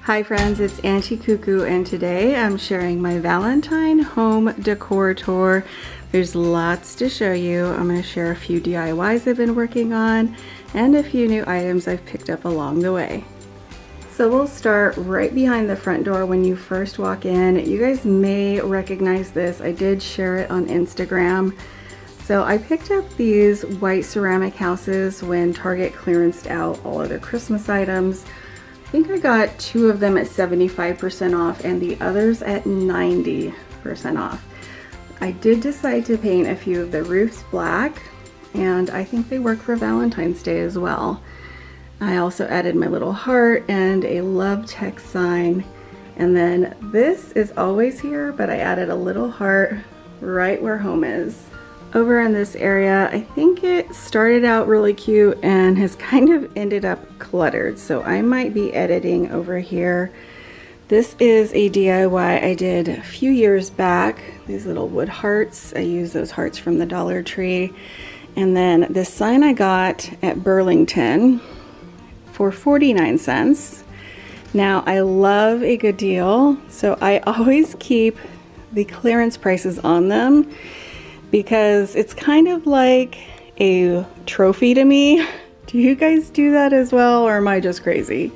Hi friends, it's Auntie Cuckoo and today I'm sharing my Valentine home decor tour. There's lots to show you. I'm going to share a few DIYs I've been working on and a few new items I've picked up along the way. So we'll start right behind the front door when you first walk in. You guys may recognize this. I did share it on Instagram. So I picked up these white ceramic houses when Target clearanced out all of their Christmas items. I think I got 2 of them at 75% off and the others at 90% off. I did decide to paint a few of the roofs black and I think they work for Valentine's Day as well. I also added my little heart and a love text sign, and then this is always here, but I added a little heart right where home is. Over in this area, I think it started out really cute and has kind of ended up cluttered, so I might be editing over here. This is a DIY I did a few years back. These little wood hearts. I use those hearts from the Dollar Tree. And then this sign I got at Burlington for 49 cents. Now I love a good deal, so I always keep the clearance prices on them, because it's kind of like a trophy to me. Do you guys do that as well, or am I just crazy?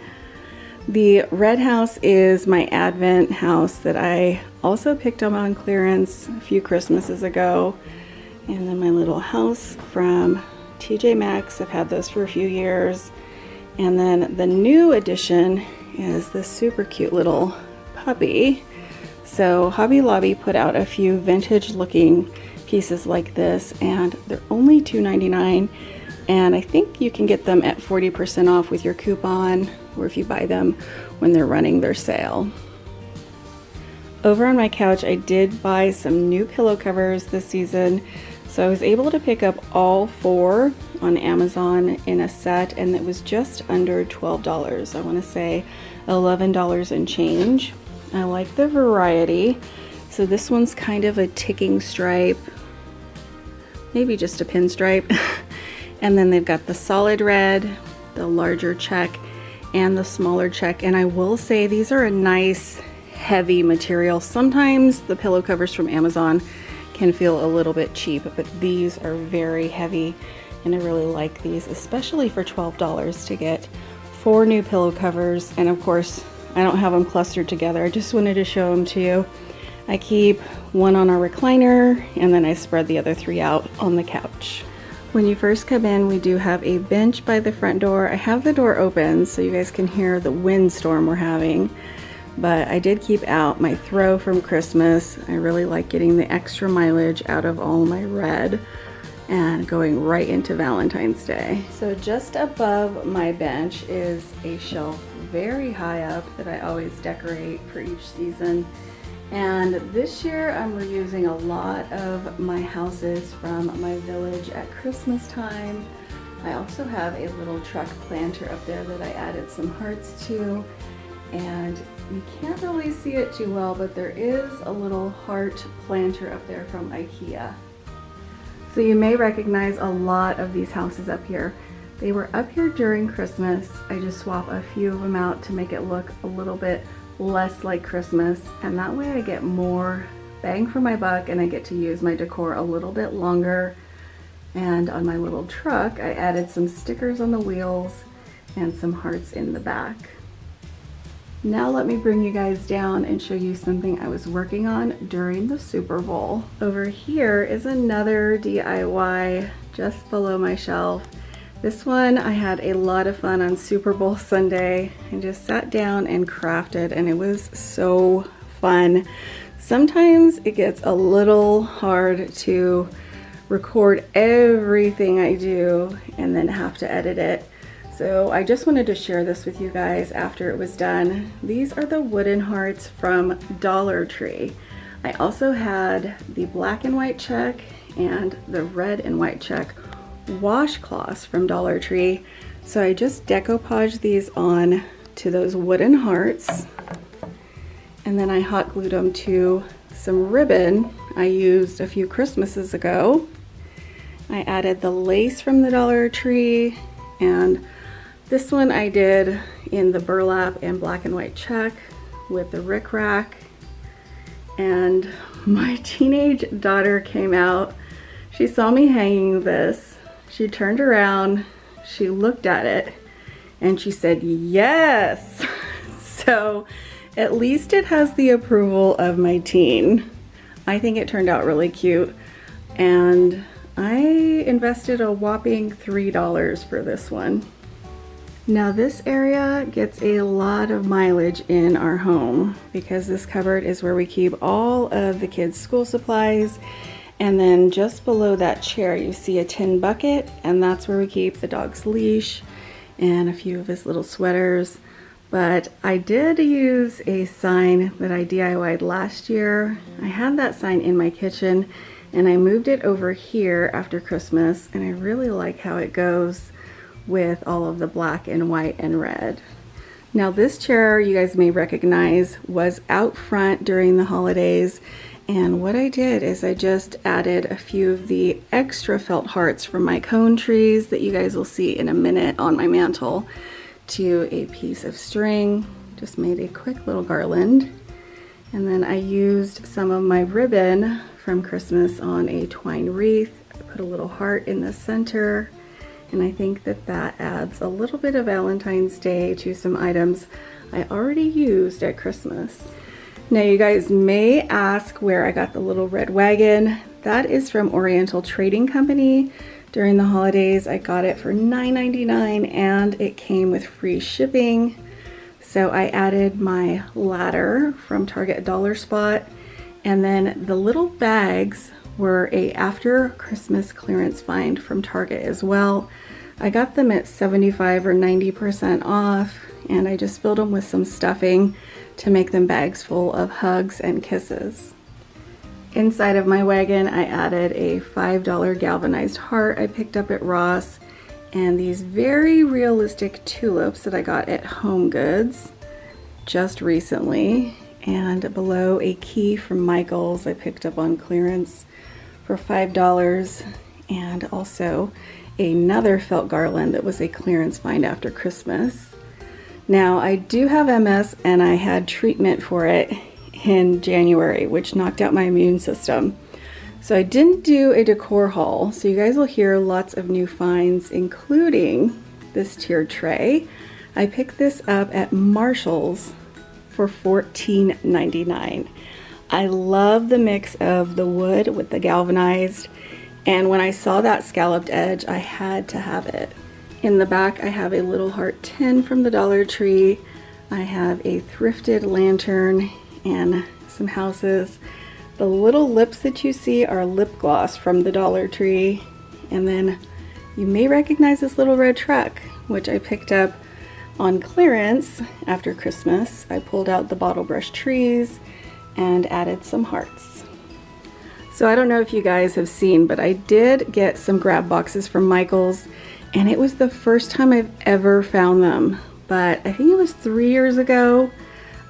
The red house is my Advent house that I also picked up on clearance a few Christmases ago. And then my little house from TJ Maxx, I've had those for a few years. And then the new addition is this super cute little puppy. So Hobby Lobby put out a few vintage looking pieces like this and they're only $2.99, and I think you can get them at 40% off with your coupon, or if you buy them when they're running their sale. Over on my couch I did buy some new pillow covers this season, so I was able to pick up all 4 on Amazon in a set, and it was just under $12. I want to say $11 and change. I like the variety. So this one's kind of a ticking stripe, maybe just a pinstripe. And then they've got the solid red, the larger check, and the smaller check. And I will say these are a nice heavy material. Sometimes the pillow covers from Amazon can feel a little bit cheap, but these are very heavy and I really like these, especially for $12 to get 4 new pillow covers. And of course, I don't have them clustered together. I just wanted to show them to you. I keep one on our recliner and then I spread the other 3 out on the couch. When you first come in, we do have a bench by the front door. I have the door open so you guys can hear the windstorm we're having, but I did keep out my throw from Christmas. I really like getting the extra mileage out of all my red and going right into Valentine's Day. So just above my bench is a shelf very high up that I always decorate for each season. And this year I'm reusing a lot of my houses from my village at Christmas time. I also have a little truck planter up there that I added some hearts to. And you can't really see it too well, but there is a little heart planter up there from IKEA. So you may recognize a lot of these houses up here. They were up here during Christmas. I just swap a few of them out to make it look a little bit less like Christmas, and that way I get more bang for my buck and I get to use my decor a little bit longer. And on my little truck I added some stickers on the wheels and some hearts in the back. Now let me bring you guys down and show you something I was working on during the Super Bowl. Over here is another DIY just below my shelf. This one I had a lot of fun on Super Bowl Sunday and just sat down and crafted, and it was so fun. Sometimes it gets a little hard to record everything I do and then have to edit it. So I just wanted to share this with you guys after it was done. These are the wooden hearts from Dollar Tree. I also had the black and white check and the red and white check washcloths from Dollar Tree. So I just decoupaged these on to those wooden hearts, and then I hot glued them to some ribbon I used a few Christmases ago. I added the lace from the Dollar Tree and This one I did in the burlap and black and white check with the rickrack. And my teenage daughter came out. She saw me hanging this. She turned around, she looked at it, and she said, yes. So at least it has the approval of my teen. I think it turned out really cute. And I invested a whopping $3 for this one. Now this area gets a lot of mileage in our home because this cupboard is where we keep all of the kids' school supplies. And then just below that chair, you see a tin bucket, and that's where we keep the dog's leash and a few of his little sweaters. But I did use a sign that I DIY'd last year. I had that sign in my kitchen and I moved it over here after Christmas, and I really like how it goes with all of the black and white and red. Now this chair, you guys may recognize, was out front during the holidays, and what I did is I just added a few of the extra felt hearts from my cone trees that you guys will see in a minute on my mantle to a piece of string. Just made a quick little garland, and then I used some of my ribbon from Christmas on a twine wreath. I put a little heart in the center, and I think that that adds a little bit of Valentine's Day to some items I already used at Christmas. Now you guys may ask where I got the little red wagon. That is from Oriental Trading Company. During the holidays I got it for $9.99 and it came with free shipping. So I added my ladder from Target Dollar Spot, and then the little bags were a after Christmas clearance find from Target as well. I got them at 75 or 90% off, and I just filled them with some stuffing to make them bags full of hugs and kisses. Inside of my wagon, I added a $5 galvanized heart I picked up at Ross, and these very realistic tulips that I got at Home Goods just recently, and below a key from Michael's I picked up on clearance for $5, and also another felt garland that was a clearance find after Christmas. Now I do have MS, and I had treatment for it in January, which knocked out my immune system. So I didn't do a decor haul, so you guys will hear lots of new finds, including this tiered tray. I picked this up at Marshall's for $14.99. I love the mix of the wood with the galvanized, and when I saw that scalloped edge, I had to have it. In the back, I have a little heart tin from the Dollar Tree. I have a thrifted lantern and some houses. The little lips that you see are lip gloss from the Dollar Tree. And then you may recognize this little red truck, which I picked up on clearance after Christmas. I pulled out the bottle brush trees and added some hearts. So I don't know if you guys have seen, but I did get some grab boxes from Michael's, and it was the first time I've ever found them. But I think it was 3 years ago,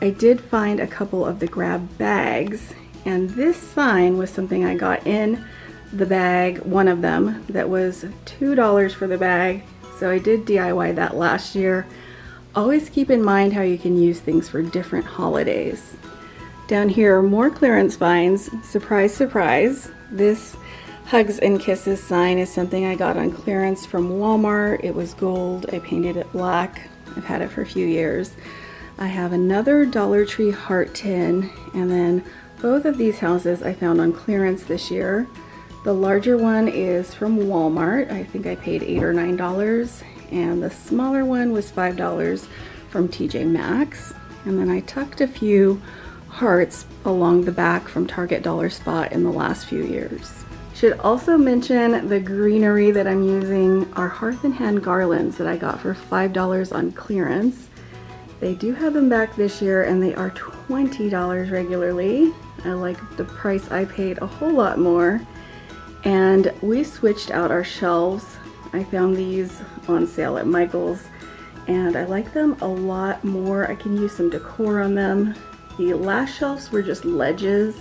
I did find a couple of the grab bags, and this sign was something I got in the bag, one of them, that was $2 for the bag. So I did DIY that last year. Always keep in mind how you can use things for different holidays. Down here, more clearance finds. Surprise, surprise. This Hugs and Kisses sign is something I got on clearance from Walmart. It was gold. I painted it black. I've had it for a few years. I have another Dollar Tree heart tin, and then both of these houses I found on clearance this year. The larger one is from Walmart. I think I paid $8 or $9, and the smaller one was $5 from TJ Maxx. And then I tucked a few hearts along the back from Target Dollar Spot in the last few years. Should also mention the greenery that I'm using are Hearth and Hand garlands that I got for $5 on clearance. They do have them back this year, and they are $20 regularly. I like the price I paid a whole lot more. And we switched out our shelves. I found these on sale at Michael's, and I like them a lot more. I can use some decor on them. The last shelves were just ledges,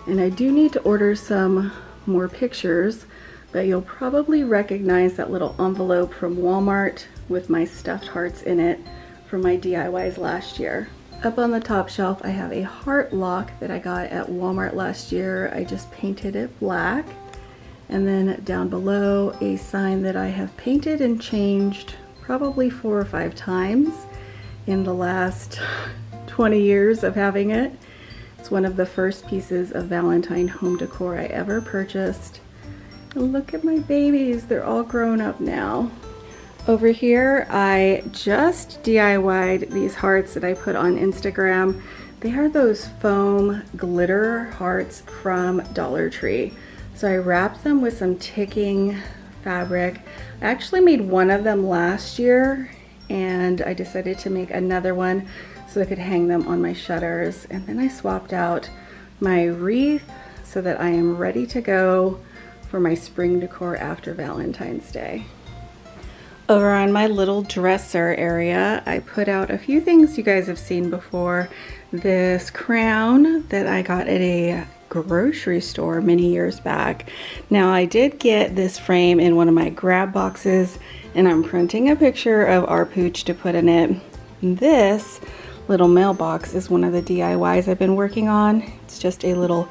and I do need to order some more pictures, but you'll probably recognize that little envelope from Walmart with my stuffed hearts in it from my DIYs last year. Up on the top shelf, I have a heart lock that I got at Walmart last year. I just painted it black. And then down below, a sign that I have painted and changed probably 4 or 5 times in the last 20 years of having it. It's one of the first pieces of Valentine home decor I ever purchased. And look at my babies, they're all grown up now. Over here, I just DIY'd these hearts that I put on Instagram. They are those foam glitter hearts from Dollar Tree. So I wrapped them with some ticking fabric. I actually made one of them last year, and I decided to make another one so I could hang them on my shutters. And then I swapped out my wreath so that I am ready to go for my spring decor after Valentine's Day. Over on my little dresser area, I put out a few things you guys have seen before. This crown that I got at a grocery store many years back. Now I did get this frame in one of my grab boxes, and I'm printing a picture of our pooch to put in it. This little mailbox is one of the DIYs I've been working on. It's just a little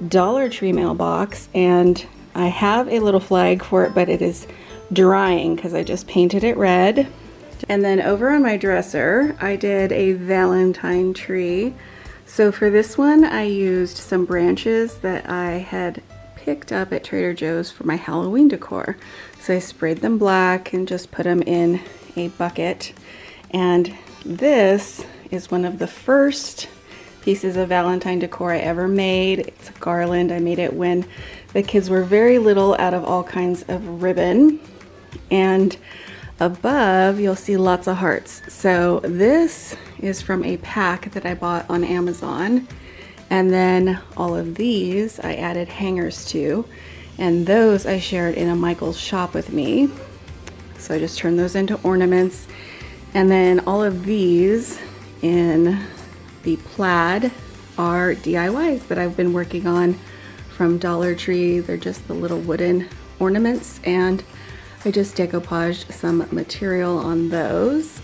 Dollar Tree mailbox, and I have a little flag for it, but it is drying because I just painted it red. And then over on my dresser, I did a Valentine tree. So for this one, I used some branches that I had picked up at Trader Joe's for my Halloween decor. So I sprayed them black and just put them in a bucket. And this is one of the first pieces of Valentine decor I ever made. It's a garland. I made it when the kids were very little out of all kinds of ribbon. And above, you'll see lots of hearts. So this is from a pack that I bought on Amazon. And then all of these I added hangers to. And those I shared in a Michael's shop with me. So I just turned those into ornaments. And then all of these in the plaid are DIYs that I've been working on from Dollar Tree. They're just the little wooden ornaments, and I just decoupaged some material on those.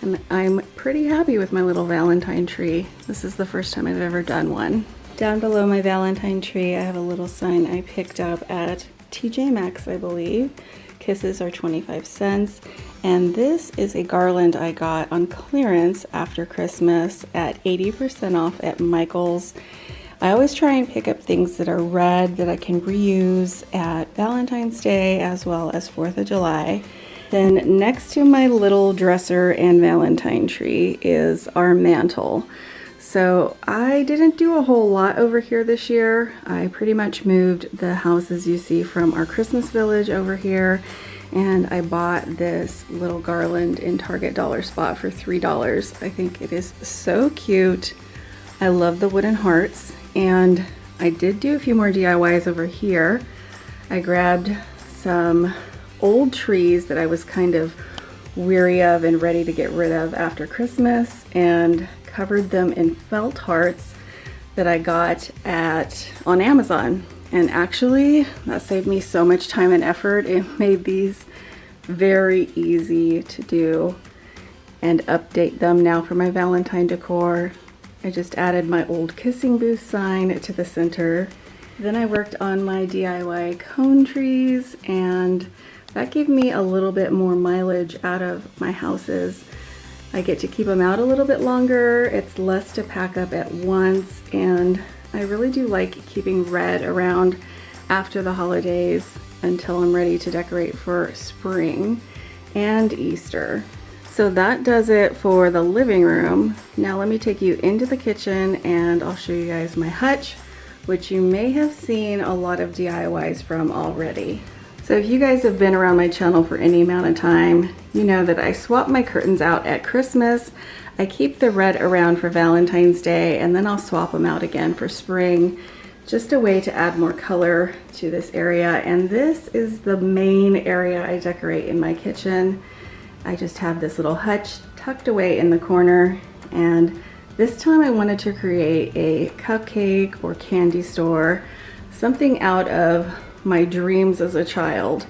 And I'm pretty happy with my little Valentine tree. This is the first time I've ever done one. Down below my Valentine tree, I have a little sign I picked up at TJ Maxx, I believe. Kisses are 25 cents. And this is a garland I got on clearance after Christmas at 80% off at Michael's. I always try and pick up things that are red that I can reuse at Valentine's Day as well as 4th of July. Then next to my little dresser and Valentine tree is our mantle. So I didn't do a whole lot over here this year. I pretty much moved the houses you see from our Christmas village over here, and I bought this little garland in Target Dollar Spot for $3. I think it is so cute. I love the wooden hearts, and I did do a few more DIYs over here. I grabbed some old trees that I was kind of weary of and ready to get rid of after Christmas, and covered them in felt hearts that I got on Amazon. And actually, that saved me so much time and effort. It made these very easy to do and update them now for my Valentine decor. I just added my old kissing booth sign to the center. Then I worked on my DIY cone trees, and that gave me a little bit more mileage out of my houses. I get to keep them out a little bit longer. It's less to pack up at once, and I really do like keeping red around after the holidays until I'm ready to decorate for spring and Easter. So that does it for the living room. Now let me take you into the kitchen and I'll show you guys my hutch, which you may have seen a lot of DIYs from already. So if you guys have been around my channel for any amount of time, you know that I swap my curtains out at Christmas. I keep the red around for Valentine's Day, and then I'll swap them out again for spring. Just a way to add more color to this area. And this is the main area I decorate in my kitchen. I just have this little hutch tucked away in the corner, and this time I wanted to create a cupcake or candy store, something out of my dreams as a child.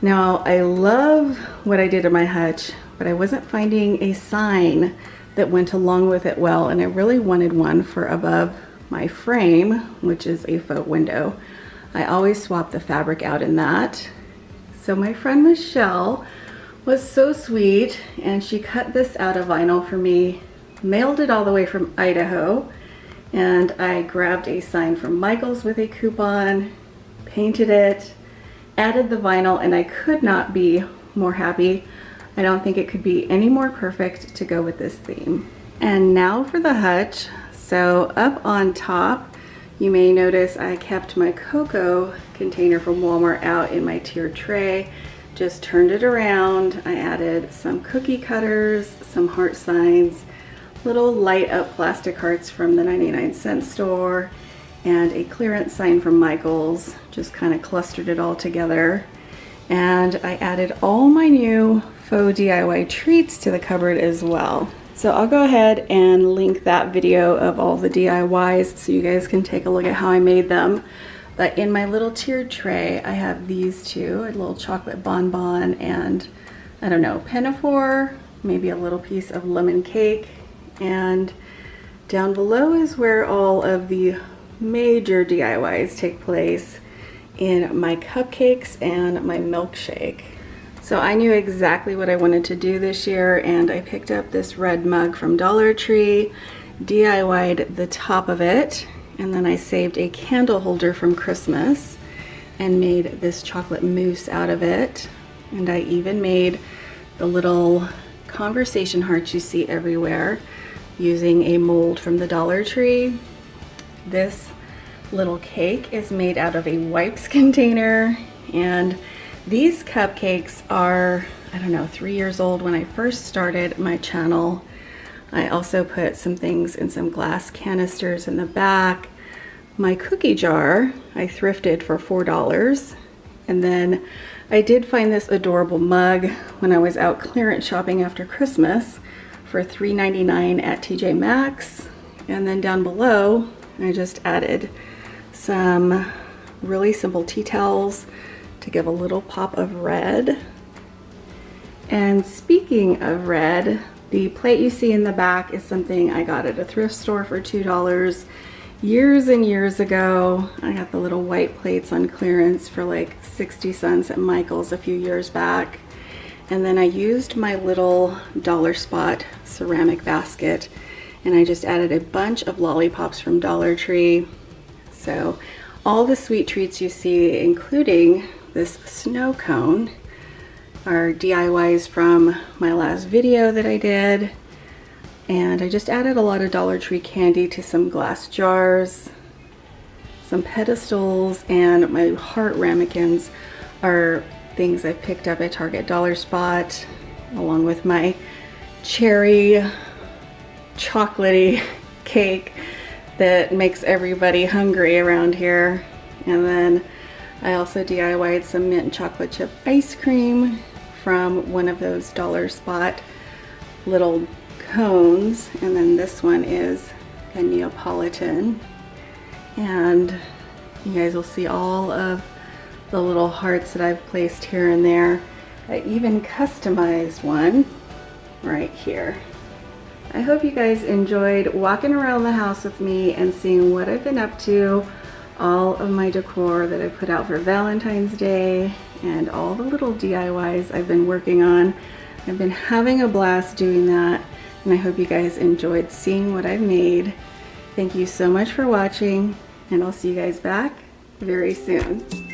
Now, I love what I did in my hutch, but I wasn't finding a sign that went along with it well, and I really wanted one for above my frame, which is a faux window. I always swap the fabric out in that. So my friend Michelle was so sweet, and she cut this out of vinyl for me, mailed it all the way from Idaho, and I grabbed a sign from Michael's with a coupon, painted it, added the vinyl, and I could not be more happy. I don't think it could be any more perfect to go with this theme. And now for the hutch. So up on top, you may notice I kept my cocoa container from Walmart out in my tiered tray. Just turned it around. I added some cookie cutters, some heart signs, little light up plastic hearts from the 99-cent store, and a clearance sign from Michael's. Just kind of clustered it all together. And I added all my new faux DIY treats to the cupboard as well. So I'll go ahead and link that video of all the DIYs so you guys can take a look at how I made them. But in my little tiered tray, I have these two, a little chocolate bonbon and, I don't know, pinafore, maybe a little piece of lemon cake. And down below is where all of the major DIYs take place, in my cupcakes and my milkshake. So I knew exactly what I wanted to do this year, and I picked up this red mug from Dollar Tree, DIY'd the top of it, and then I saved a candle holder from Christmas and made this chocolate mousse out of it. And I even made the little conversation hearts you see everywhere using a mold from the Dollar Tree. This little cake is made out of a wipes container, and these cupcakes are, I don't know, 3 years old when I first started my channel. I also put some things in some glass canisters in the back. My cookie jar I thrifted for $4, and then I did find this adorable mug when I was out clearance shopping after Christmas for $3.99 at TJ Maxx. And then down below I just added some really simple tea towels to give a little pop of red. And speaking of red, the plate you see in the back is something I got at a thrift store for $2 years and years ago. I got the little white plates on clearance for like 60 cents at Michael's a few years back. And then I used my little dollar spot ceramic basket, and I just added a bunch of lollipops from Dollar Tree. So all the sweet treats you see, including this snow cone, are DIYs from my last video that I did. And I just added a lot of Dollar Tree candy to some glass jars, some pedestals, and my heart ramekins are things I picked up at Target Dollar Spot, along with my cherry chocolatey cake that makes everybody hungry around here. And then I also DIY'd some mint chocolate chip ice cream from one of those Dollar Spot little cones. And then this one is a Neapolitan. And you guys will see all of the little hearts that I've placed here and there. I even customized one right here. I hope you guys enjoyed walking around the house with me and seeing what I've been up to, all of my decor that I put out for Valentine's Day, and all the little DIYs I've been working on. I've been having a blast doing that, and I hope you guys enjoyed seeing what I've made. Thank you so much for watching, and I'll see you guys back very soon.